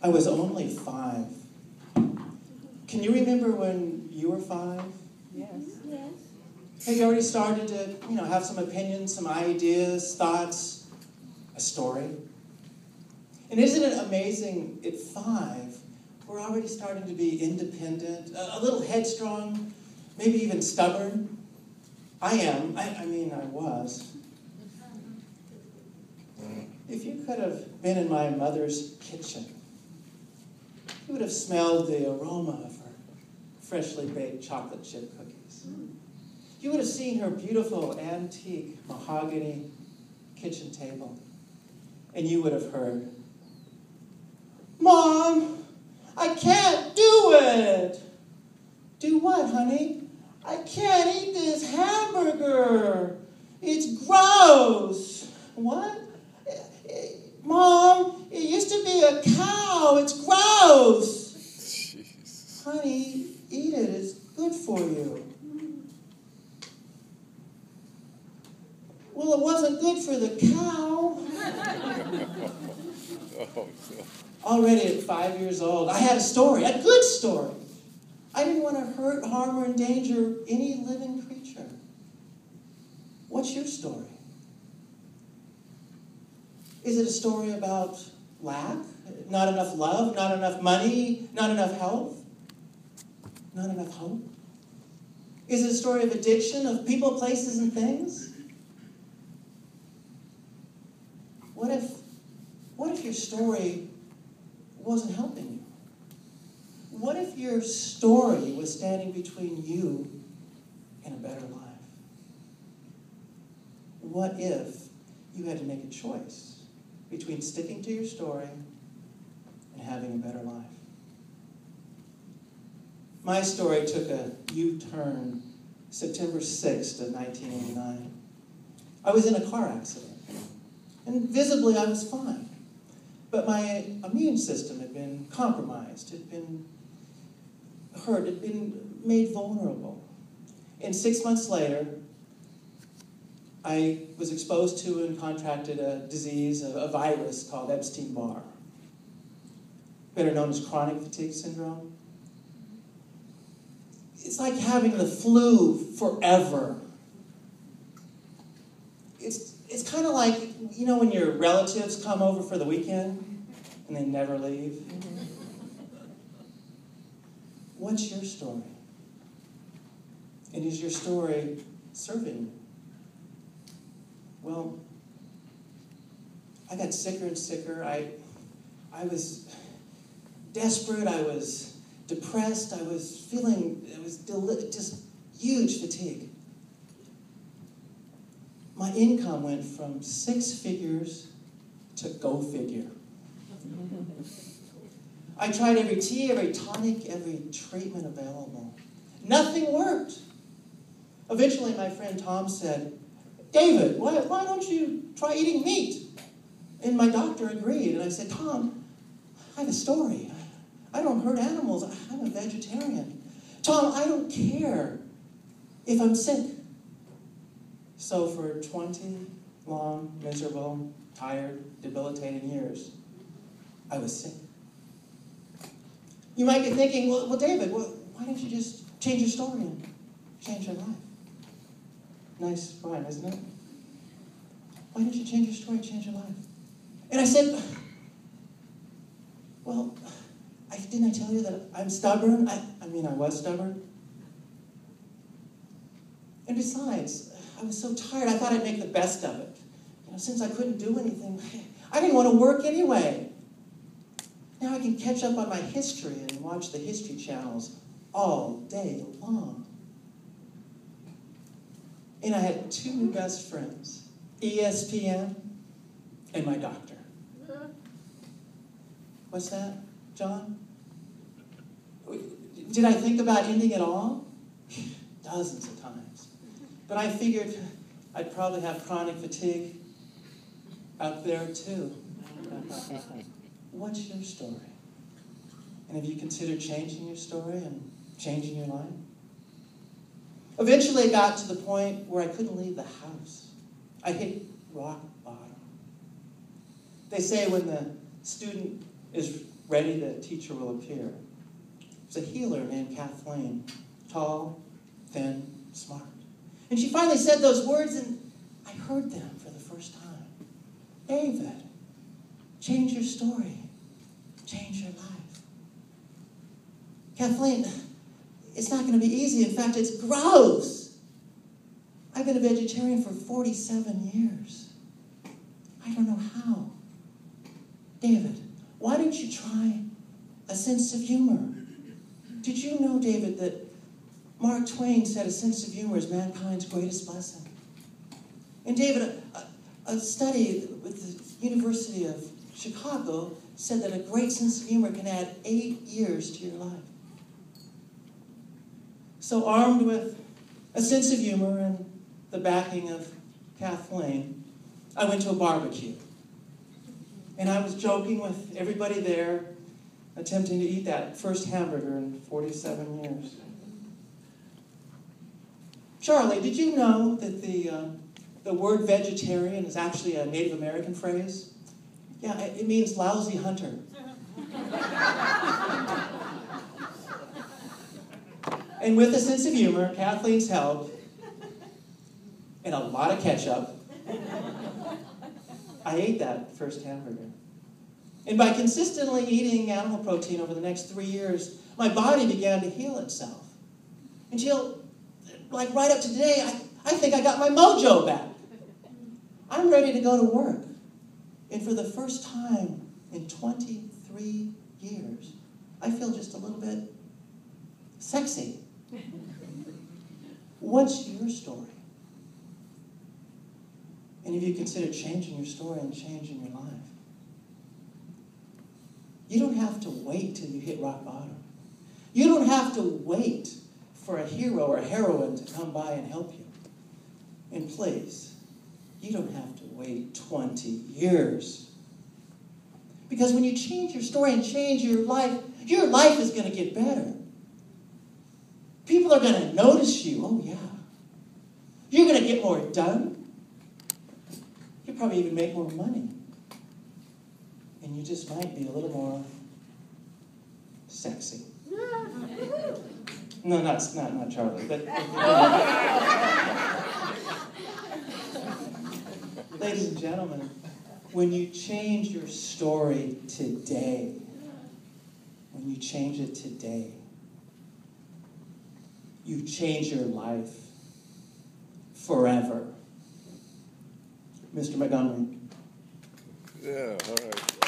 I was only 5. Can you remember when you were 5? Yes. Yes. Had you already started to, have some opinions, some ideas, thoughts, a story? And isn't it amazing, at 5, we're already starting to be independent, a little headstrong, maybe even stubborn? I am. I was. If you could have been in my mother's kitchen, you would have smelled the aroma of her freshly baked chocolate chip cookies. You would have seen her beautiful antique mahogany kitchen table. And you would have heard, "Mom, I can't do it." "Do what, honey?" "I can't eat this hamburger. It's gross." "What?" "Mom, it used to be a cow. It's gross." Jeez. "Honey, eat it. It's good for you." "Well, it wasn't good for the cow." Oh, Already at 5 years old, I had a story, a good story. I didn't want to hurt, harm, or endanger any living creature. What's your story? Is it a story about lack? Not enough love? Not enough money? Not enough health? Not enough hope? Is it a story of addiction, of people, places, and things? What if your story wasn't helping you? What if your story was standing between you and a better life? What if you had to make a choice between sticking to your story and having a better life? My story took a U-turn September 6th of 1989. I was in a car accident, and visibly I was fine. But my immune system had been compromised, had been hurt, had been made vulnerable. And 6 months later, I was exposed to and contracted a disease, a virus called Epstein-Barr, better known as chronic fatigue syndrome. It's like having the flu forever. It's kind of like, when your relatives come over for the weekend and they never leave. What's your story? And is your story serving you? Well, I got sicker and sicker. I was desperate. I was depressed. I was feeling, just huge fatigue. My income went from 6 figures to go figure. I tried every tea, every tonic, every treatment available. Nothing worked. Eventually, my friend Tom said, "David, why don't you try eating meat?" And my doctor agreed. And I said, "Tom, I have a story. I don't hurt animals. I'm a vegetarian. Tom, I don't care if I'm sick." So for 20 long, miserable, tired, debilitating years, I was sick. You might be thinking, well, David, why don't you just change your story and change your life? Nice rhyme, isn't it? Why don't you change your story and change your life? And I said, well, didn't I tell you that I'm stubborn? I was stubborn. And besides, I was so tired, I thought I'd make the best of it. Since I couldn't do anything, I didn't want to work anyway. Now I can catch up on my history and watch the History Channels all day long. And I had 2 new best friends, ESPN and my doctor. What's that, John? Did I think about ending it all? Dozens of times. But I figured I'd probably have chronic fatigue out there too. What's your story? And have you considered changing your story and changing your life? Eventually it got to the point where I couldn't leave the house. I hit rock bottom. They say when the student is ready, the teacher will appear. There's a healer named Kline, tall, thin, smart. And she finally said those words, and I heard them for the first time. David, change your story. Change your life. Kathleen, it's not going to be easy. In fact, it's gross. I've been a vegetarian for 47 years. I don't know how. David, why don't you try a sense of humor? Did you know, David, that Mark Twain said a sense of humor is mankind's greatest blessing? And David, a study with the University of Chicago said that a great sense of humor can add 8 years to your life. So armed with a sense of humor and the backing of Kathleen, I went to a barbecue. And I was joking with everybody there, attempting to eat that first hamburger in 47 years. Charlie, did you know that the word vegetarian is actually a Native American phrase? Yeah, it means lousy hunter. And with a sense of humor, Kathleen's help, and a lot of ketchup, I ate that first hamburger. And by consistently eating animal protein over the next 3 years, my body began to heal itself. Until, like right up to today, I think I got my mojo back. I'm ready to go to work. And for the first time in 23 years, I feel just a little bit sexy. What's your story? And have you considered changing your story and changing your life? You don't have to wait till you hit rock bottom. You don't have to wait for a hero or a heroine to come by and help you. And please, you don't have to wait 20 years. Because when you change your story and change your life is going to get better. People are going to notice you. Oh, yeah. You're going to get more done. You'll probably even make more money. And you just might be a little more sexy. No, not Charlie, but... Ladies and gentlemen, when you change your story today, when you change it today, you change your life forever. Mr. Montgomery. Yeah, all right.